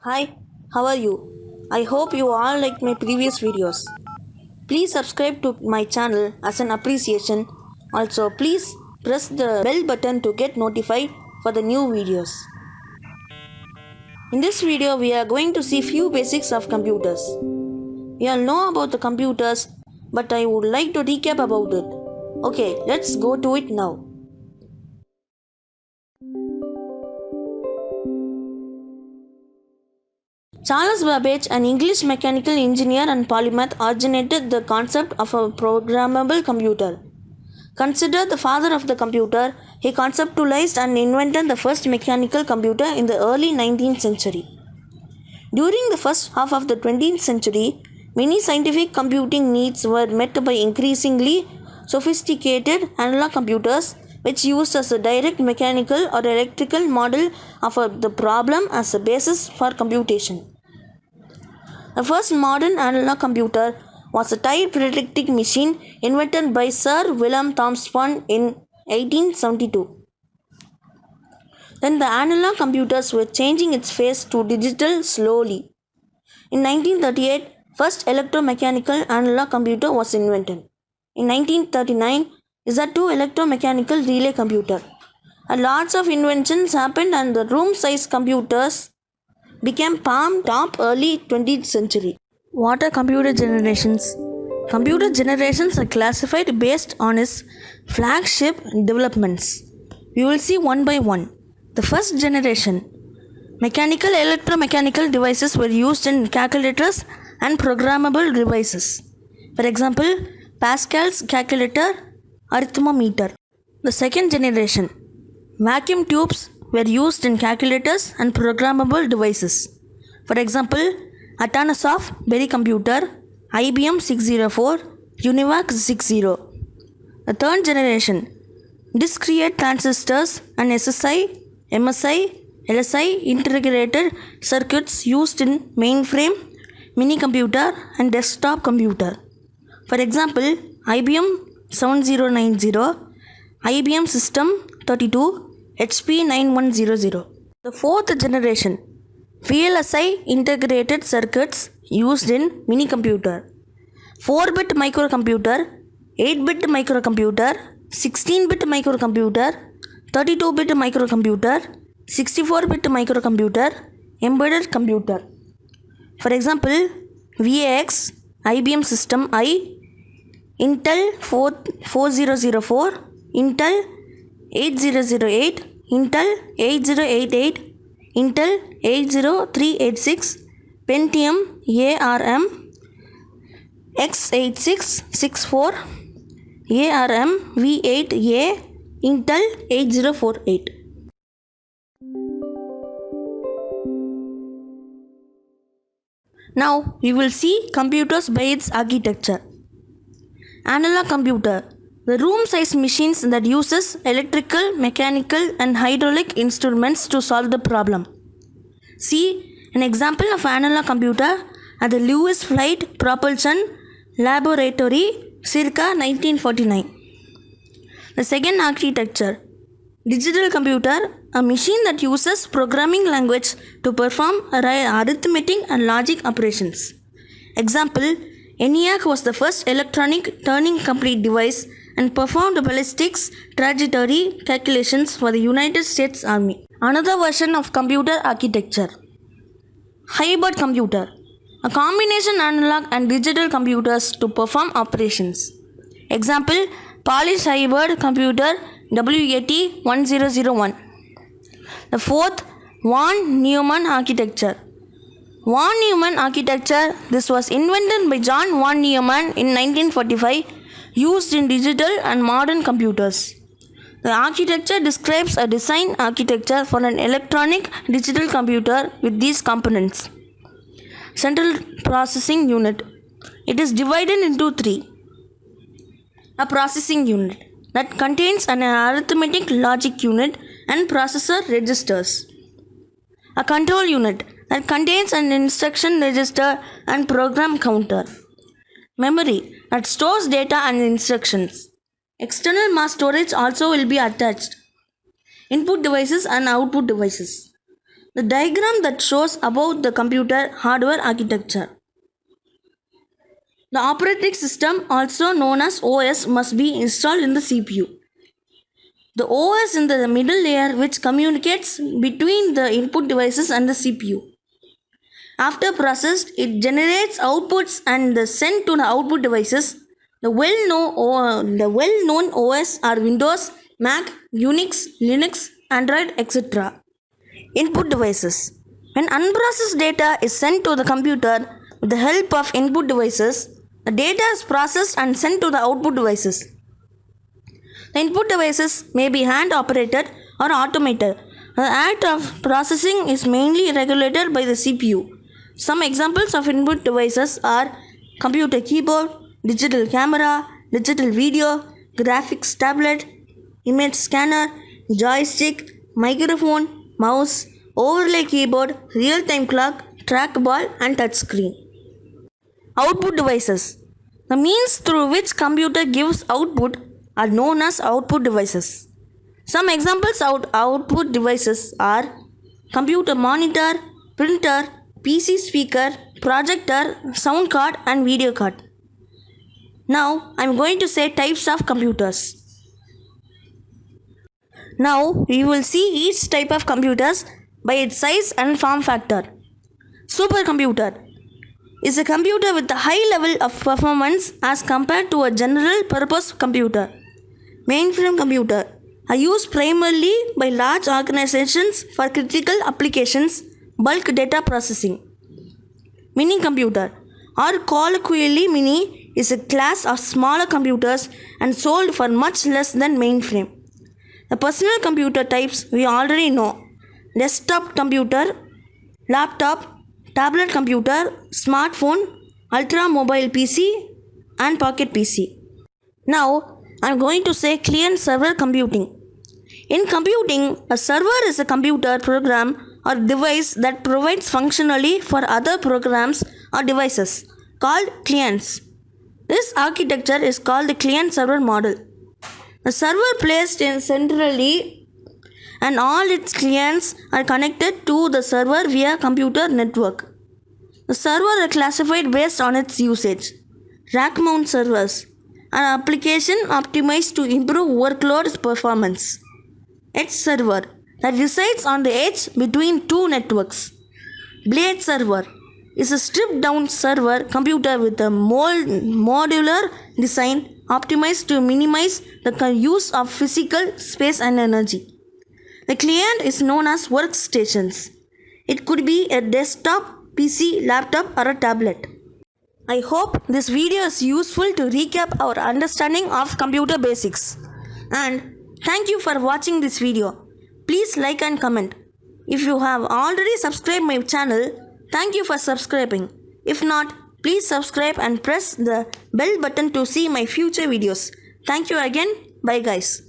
Hi, how are you? I hope you all liked my previous videos. Please subscribe to my channel as an appreciation. Also, please press the bell button to get notified for the new videos. In this video, we are going to see few basics of computers. We all know about the computers, but I would like to recap about it. Okay, let's go to it now. Charles Babbage, an English mechanical engineer and polymath, originated the concept of a programmable computer. Considered the father of the computer, he conceptualized and invented the first mechanical computer in the early 19th century. During the first half of the 20th century, many scientific computing needs were met by increasingly sophisticated analog computers which used as a direct mechanical or electrical model of the problem as a basis for computation. The first modern analog computer was a type predicting machine invented by Sir William Thomson in 1872. Then the analog computers were changing its face to digital slowly. In 1938, first electromechanical analog computer was invented. In 1939, is a two electromechanical relay computer. A lots of inventions happened and the room-sized computers became palm top early 20th century. What are computer generations? Computer generations are classified based on its flagship developments. We will see one by one. The first generation. Mechanical electromechanical devices were used in calculators and programmable devices. For example, Pascal's calculator, arithmometer. The second generation. Vacuum tubes were used in calculators and programmable devices. For example, Atanasoff Berry computer, IBM 604, UNIVAC 60. The third generation. Discrete transistors and SSI, MSI, LSI integrated circuits used in mainframe, mini computer and desktop computer. For example, IBM 7090, IBM System 32, HP 9100. The fourth generation. VLSI integrated circuits used in mini computer. 4-bit microcomputer, 8-bit microcomputer, 16-bit microcomputer, 32-bit microcomputer, 64-bit microcomputer, embedded computer. For example, VAX, IBM System I, Intel 4004, Intel 8008, Intel 8088, Intel 80386, Pentium ARM x8664, ARM V8A, Intel 8048. Now we will see computers by its architecture. Analog computer, the room-sized machines that uses electrical, mechanical and hydraulic instruments to solve the problem. See an example of analog computer at the Lewis Flight Propulsion Laboratory circa 1949. The second architecture. Digital computer, a machine that uses programming language to perform arithmetic and logic operations. Example, ENIAC was the first electronic turning complete device and performed ballistics trajectory calculations for the United States Army. Another version of computer architecture. Hybrid computer, a combination analog and digital computers to perform operations. Example, Polish hybrid computer WAT1001. The fourth, von Neumann architecture. Von Neumann architecture, this was invented by John von Neumann in 1945, used in digital and modern computers. The architecture describes a design architecture for an electronic digital computer with these components. Central processing unit. It is divided into three. A processing unit that contains an arithmetic logic unit and processor registers. A control unit that contains an instruction register and program counter. Memory that stores data and instructions. External mass storage also will be attached. Input devices and output devices. The diagram that shows about the computer hardware architecture. The operating system, also known as OS, must be installed in the CPU. The OS is the middle layer which communicates between the input devices and the CPU. After processed, it generates outputs and sent to the output devices. The well-known OS are Windows, Mac, Unix, Linux, Android, etc. Input devices. When unprocessed data is sent to the computer with the help of input devices, the data is processed and sent to the output devices. The input devices may be hand-operated or automated. The act of processing is mainly regulated by the CPU. Some examples of input devices are computer keyboard, digital camera, digital video, graphics tablet, image scanner, joystick, microphone, mouse, overlay keyboard, real-time clock, trackball, and touchscreen. Output devices. The means through which computer gives output are known as output devices. Some examples of output devices are computer monitor, printer, PC speaker, projector, sound card, and video card. Now I am going to say types of computers. Now we will see each type of computers by its size and form factor. Supercomputer is a computer with a high level of performance as compared to a general purpose computer. Mainframe computer are used primarily by large organizations for critical applications, bulk data processing. Mini computer, or colloquially mini, is a class of smaller computers and sold for much less than mainframe. The personal computer types we already know: desktop computer, laptop, tablet computer, smartphone, ultra mobile PC, and pocket PC. Now I am going to say client-server computing. In computing, a server is a computer program or device that provides functionality for other programs or devices called clients. This architecture is called the client-server model. The server placed in centrally and all its clients are connected to the server via computer network. The server are classified based on its usage. Rack mount servers, an application optimized to improve workload performance. Edge server that resides on the edge between two networks. Blade server is a stripped down server computer with a modular design optimized to minimize the use of physical space and energy. The client is known as workstations. It could be a desktop, PC, laptop, or a tablet. I hope this video is useful to recap our understanding of computer basics. And thank you for watching this video. Please like and comment. If you have already subscribed my channel, thank you for subscribing. If not, please subscribe and press the bell button to see my future videos. Thank you again. Bye guys.